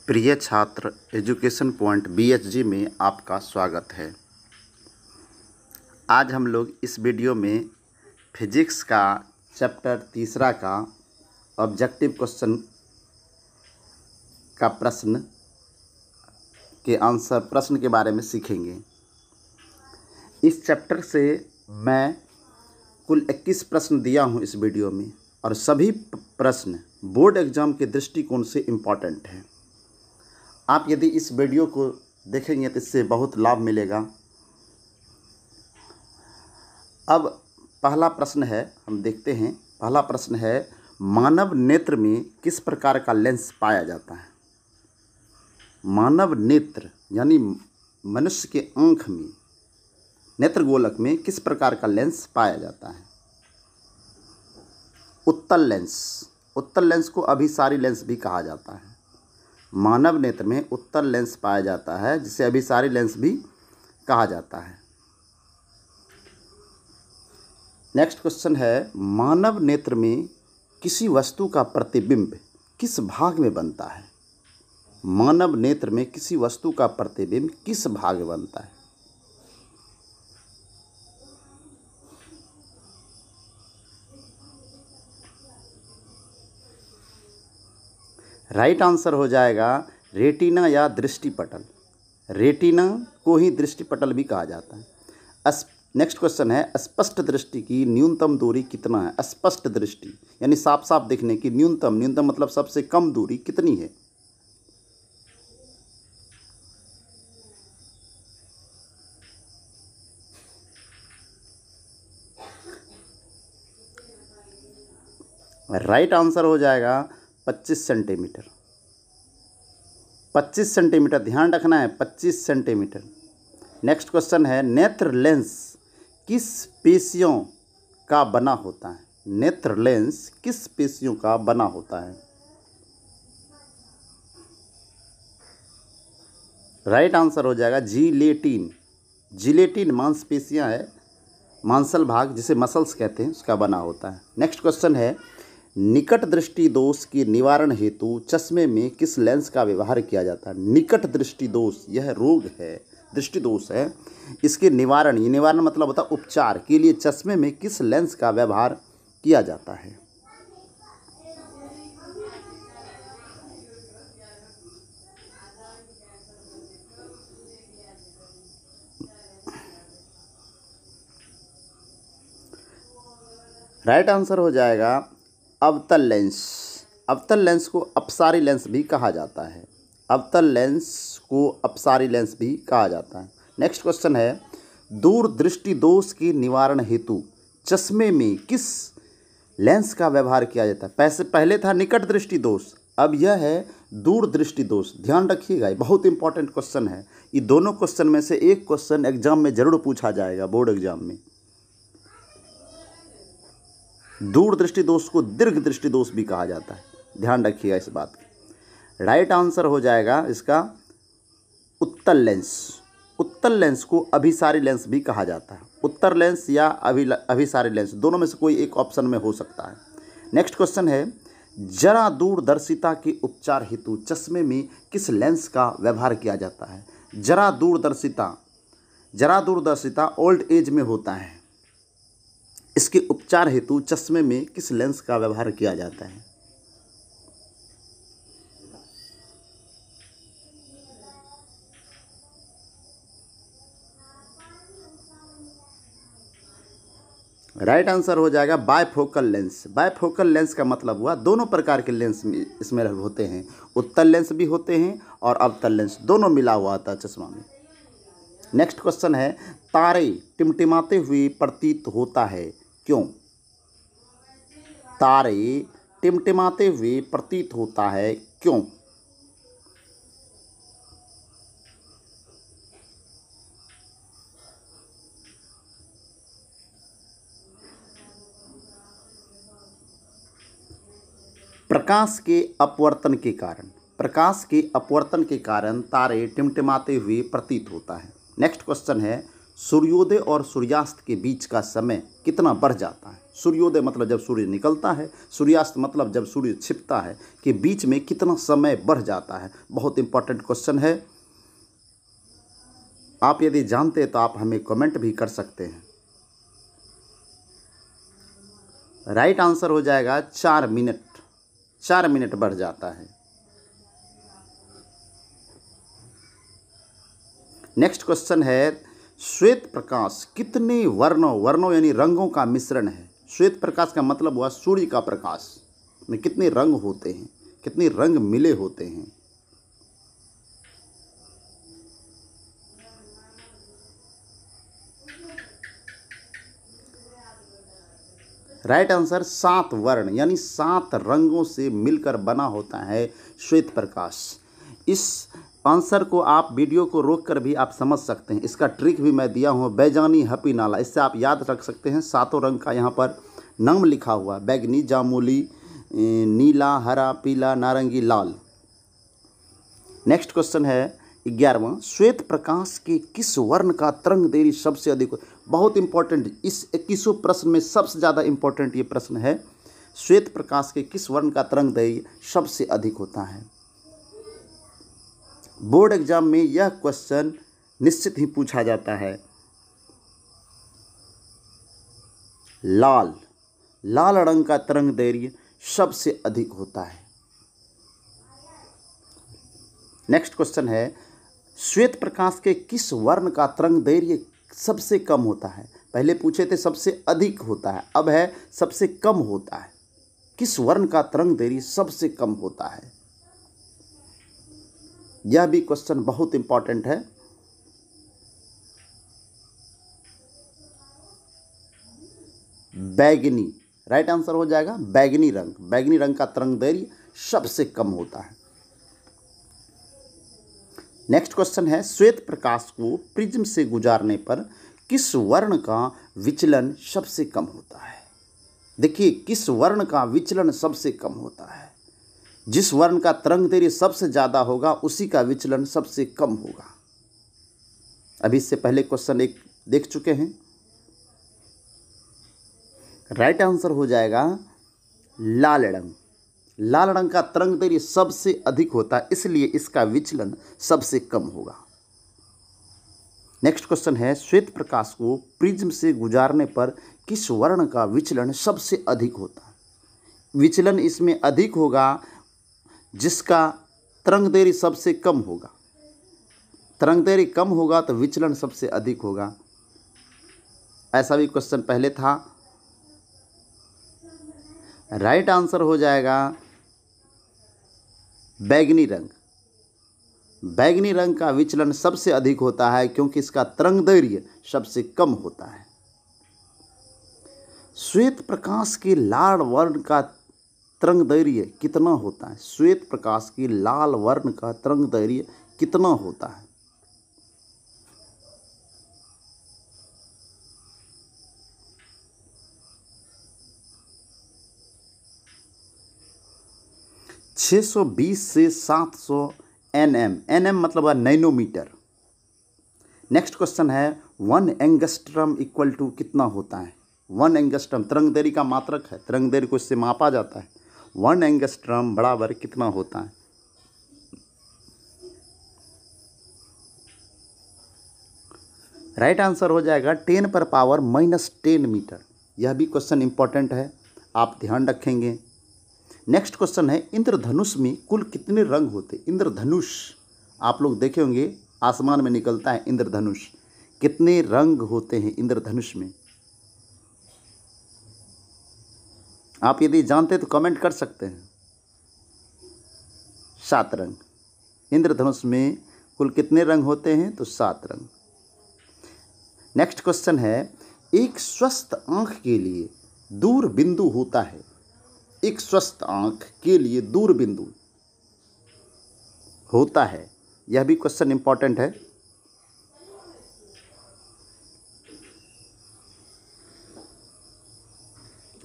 प्रिय छात्र, education point BHG में आपका स्वागत है। आज हम लोग इस वीडियो में फिजिक्स का चैप्टर 3 का ऑब्जेक्टिव क्वेश्चन का प्रश्न के बारे में सीखेंगे। इस चैप्टर से मैं कुल 21 प्रश्न दिया हूं इस वीडियो में, और सभी प्रश्न बोर्ड एग्ज़ाम के दृष्टिकोण से इम्पॉर्टेंट हैं। आप यदि इस वीडियो को देखेंगे तो इससे बहुत लाभ मिलेगा। अब पहला प्रश्न है, हम देखते हैं। पहला प्रश्न है, मानव नेत्र में किस प्रकार का लेंस पाया जाता है? मानव नेत्र यानी मनुष्य के आँख में, नेत्र गोलक में किस प्रकार का लेंस पाया जाता है? उत्तल लेंस। उत्तल लेंस को अभिसारी लेंस भी कहा जाता है। मानव नेत्र में उत्तल लेंस पाया जाता है, जिसे अभिसारी लेंस भी कहा जाता है। नेक्स्ट क्वेश्चन है, मानव नेत्र में किसी वस्तु का प्रतिबिंब किस भाग में बनता है? मानव नेत्र में किसी वस्तु का प्रतिबिंब किस भाग में बनता है? राइट आंसर हो जाएगा रेटिना या दृष्टिपटल। रेटिना को ही दृष्टिपटल भी कहा जाता है। नेक्स्ट क्वेश्चन है, स्पष्ट दृष्टि की न्यूनतम दूरी कितना है? स्पष्ट दृष्टि यानी साफ साफ दिखने की न्यूनतम मतलब सबसे कम दूरी कितनी है? राइट आंसर हो जाएगा 25 सेंटीमीटर। 25 सेंटीमीटर, ध्यान रखना है, 25 सेंटीमीटर। नेक्स्ट क्वेश्चन है, नेत्र लेंस किस पेशियों का बना होता है? नेत्र लेंस किस पेशियों का बना होता है? राइट आंसर हो जाएगा जिलेटिन। जिलेटिन मांसपेशियां है, मांसल भाग जिसे मसल्स कहते हैं, उसका बना होता है। नेक्स्ट क्वेश्चन है, निकट दृष्टि दोष के निवारण हेतु चश्मे में किस लेंस का व्यवहार किया जाता है? निकट दृष्टि दोष यह रोग है, दृष्टि दोष है। इसके निवारण, ये निवारण मतलब होता है उपचार के लिए चश्मे में किस लेंस का व्यवहार किया जाता है? राइट आंसर हो जाएगा अवतल लेंस। अवतल लेंस को अपसारी लेंस भी कहा जाता है। अवतल लेंस को अपसारी लेंस भी कहा जाता है। नेक्स्ट क्वेश्चन है, दूरदृष्टि दोष के निवारण हेतु चश्मे में किस लेंस का व्यवहार किया जाता है? पहले था निकट दृष्टि दोष, अब यह है दूरदृष्टि दोष। ध्यान रखिएगा, ये बहुत इंपॉर्टेंट क्वेश्चन है। ये दोनों क्वेश्चन में से एक क्वेश्चन एग्जाम में जरूर पूछा जाएगा, बोर्ड एग्जाम में। दूरदृष्टि दोष को दीर्घ दृष्टि दोष भी कहा जाता है, ध्यान रखिएगा इस बात की। राइट आंसर हो जाएगा इसका उत्तल लेंस। उत्तल लेंस को अभिसारी लेंस भी कहा जाता है। उत्तल लेंस या अभिसारी लेंस, दोनों में से कोई एक ऑप्शन में हो सकता है। नेक्स्ट क्वेश्चन है, जरा दूरदर्शिता के उपचार हेतु चश्मे में किस लेंस का व्यवहार किया जाता है? जरा दूरदर्शिता ओल्ड एज में होता है। इसके उपचार हेतु चश्मे में किस लेंस का व्यवहार किया जाता है? राइट आंसर हो जाएगा बायफोकल लेंस। बायफोकल लेंस का मतलब हुआ दोनों प्रकार के लेंस इसमें होते हैं। उत्तल लेंस भी होते हैं और अवतल लेंस, दोनों मिला हुआ आता है चश्मा में। नेक्स्ट क्वेश्चन है, तारे टिमटिमाते हुए प्रतीत होता है, क्यों? तारे टिमटिमाते हुए प्रतीत होता है, क्यों? प्रकाश के अपवर्तन के कारण। प्रकाश के अपवर्तन के कारण तारे टिमटिमाते हुए प्रतीत होता है। नेक्स्ट क्वेश्चन है, सूर्योदय और सूर्यास्त के बीच का समय कितना बढ़ जाता है? सूर्योदय मतलब जब सूर्य निकलता है, सूर्यास्त मतलब जब सूर्य छिपता है, कि बीच में कितना समय बढ़ जाता है। बहुत इंपॉर्टेंट क्वेश्चन है। आप यदि जानते हैं तो आप हमें कमेंट भी कर सकते हैं। राइट आंसर हो जाएगा 4 मिनट। 4 मिनट बढ़ जाता है। नेक्स्ट क्वेश्चन है, श्वेत प्रकाश कितने वर्णों यानी रंगों का मिश्रण है। श्वेत प्रकाश का मतलब हुआ सूर्य का प्रकाश में कितने रंग होते हैं, कितने रंग मिले होते हैं। राइट आंसर 7 वर्ण यानी 7 रंगों से मिलकर बना होता है श्वेत प्रकाश। इस आंसर को आप वीडियो को रोककर भी आप समझ सकते हैं। इसका ट्रिक भी मैं दिया हूँ, बैजानी हपी नाला, इससे आप याद रख सकते हैं। 7 रंग का यहाँ पर नाम लिखा हुआ, बैगनी, जामुनी, नीला, हरा, पीला, नारंगी, लाल। नेक्स्ट क्वेश्चन है 11वां, श्वेत प्रकाश के किस वर्ण का तरंग दैर्घ्य सबसे अधिक हो। बहुत इंपॉर्टेंट, इस 21 प्रश्न में सबसे ज़्यादा इंपॉर्टेंट ये प्रश्न है। श्वेत प्रकाश के किस वर्ण का तरंग दैर्घ्य सबसे अधिक होता है। बोर्ड एग्जाम में यह क्वेश्चन निश्चित ही पूछा जाता है। लाल रंग का तरंग दैर्घ्य सबसे अधिक होता है। नेक्स्ट क्वेश्चन है, श्वेत प्रकाश के किस वर्ण का तरंग दैर्घ्य सबसे कम होता है। पहले पूछे थे सबसे अधिक होता है, अब है सबसे कम होता है। किस वर्ण का तरंग दैर्घ्य सबसे कम होता है। यह भी क्वेश्चन बहुत इंपॉर्टेंट है। बैगनी, राइट आंसर हो जाएगा बैगनी रंग। बैगनी रंग का तरंग दैर्घ्य सबसे कम होता है। नेक्स्ट क्वेश्चन है, श्वेत प्रकाश को प्रिज्म से गुजारने पर किस वर्ण का विचलन सबसे कम होता है। देखिए, किस वर्ण का विचलन सबसे कम होता है। जिस वर्ण का तरंग दैर्घ्य सबसे ज़्यादा होगा उसी का विचलन सबसे कम होगा। अभी इससे पहले क्वेश्चन एक देख चुके हैं। राइट आंसर हो जाएगा लाल रंग। लाल रंग का तरंग दैर्घ्य सबसे अधिक होता है, इसलिए इसका विचलन सबसे कम होगा। नेक्स्ट क्वेश्चन है, श्वेत प्रकाश को प्रिज्म से गुजारने पर किस वर्ण का विचलन सबसे अधिक होता है। विचलन इसमें अधिक होगा जिसका तरंग दैर्घ्य सबसे कम होगा। तरंग दैर्घ्य कम होगा तो विचलन सबसे अधिक होगा। ऐसा भी क्वेश्चन पहले था। राइट आंसर हो जाएगा बैगनी रंग। बैगनी रंग का विचलन सबसे अधिक होता है क्योंकि इसका तरंग दैर्घ्य सबसे कम होता है। श्वेत प्रकाश के लाल वर्ण का तरंग दैर्घ्य कितना होता है। श्वेत प्रकाश के लाल वर्ण का तरंग दैर्घ्य कितना होता है। छः 620 से 700 nm। nm मतलब है नैनोमीटर। नेक्स्ट क्वेश्चन है, 1 एंगस्ट्रम इक्वल टू कितना होता है। 1 एंगस्ट्रम तरंग दैर्घ्य का मात्रक है, तरंग दैर्घ्य को इससे मापा जाता है। 1 एंगस्ट्रम बराबर कितना होता है। राइट आंसर हो जाएगा 10⁻⁻10 मीटर। यह भी क्वेश्चन इंपॉर्टेंट है, आप ध्यान रखेंगे। नेक्स्ट क्वेश्चन है, इंद्रधनुष में कुल कितने रंग होते। इंद्रधनुष आप लोग देखे होंगे, आसमान में निकलता है इंद्रधनुष। कितने रंग होते हैं इंद्रधनुष में। आप यदि जानते तो कमेंट कर सकते हैं। 7 रंग। इंद्रधनुष में कुल कितने रंग होते हैं तो 7 रंग। नेक्स्ट क्वेश्चन है, एक स्वस्थ आंख के लिए दूर बिंदु होता है। एक स्वस्थ आंख के लिए दूर बिंदु होता है। यह भी क्वेश्चन इंपॉर्टेंट है।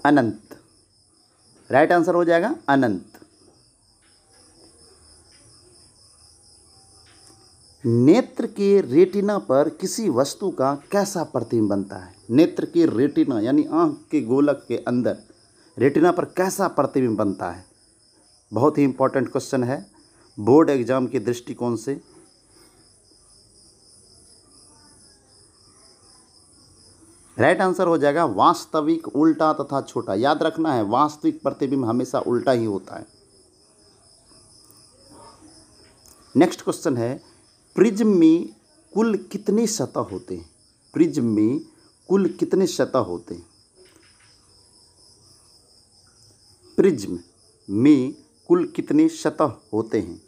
अनंत। राइट आंसर हो जाएगा अनंत। नेत्र के रेटिना पर किसी वस्तु का कैसा प्रतिबिंब बनता है? नेत्र के रेटिना यानी आँख के गोलक के अंदर रेटिना पर कैसा प्रतिबिंब बनता है? बहुत ही इम्पोर्टेंट क्वेश्चन है बोर्ड एग्जाम के दृष्टिकोण से। राइट आंसर हो जाएगा वास्तविक, उल्टा तथा छोटा। याद रखना है वास्तविक प्रतिबिंब हमेशा उल्टा ही होता है। नेक्स्ट क्वेश्चन है प्रिज्म में कुल कितने सतह होते हैं? प्रिज्म में कुल कितने सतह होते हैं? प्रिज्म में कुल कितने सतह होते हैं?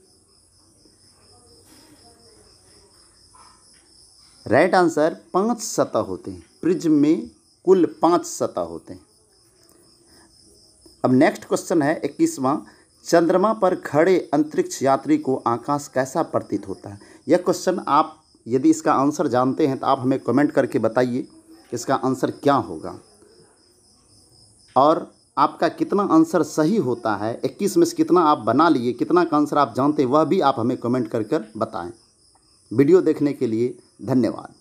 राइट आंसर 5 सतह होते हैं। प्रिज्म में कुल 5 सतह होते हैं। अब नेक्स्ट क्वेश्चन है 21वां, चंद्रमा पर खड़े अंतरिक्ष यात्री को आकाश कैसा प्रतीत होता है? यह क्वेश्चन आप यदि इसका आंसर जानते हैं तो आप हमें कमेंट करके बताइए इसका आंसर क्या होगा, और आपका कितना आंसर सही होता है, 21 में से कितना आप बना लिए, कितना का आंसर आप जानते हैं, वह भी आप हमें कमेंट कर बताएं। वीडियो देखने के लिए धन्यवाद।